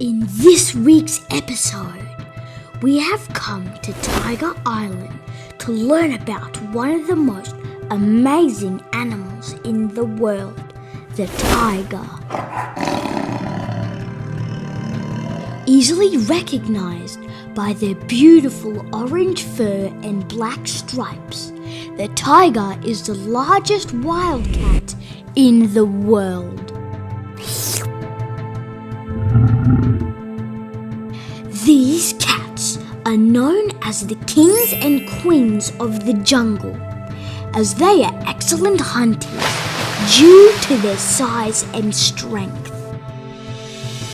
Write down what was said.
In this week's episode, we have come to Tiger Island to learn about one of the most amazing animals in the world, the tiger. Easily recognized by their beautiful orange fur and black stripes, the tiger is the largest wildcat in the world. These cats are known as the kings and queens of the jungle, as they are excellent hunters due to their size and strength.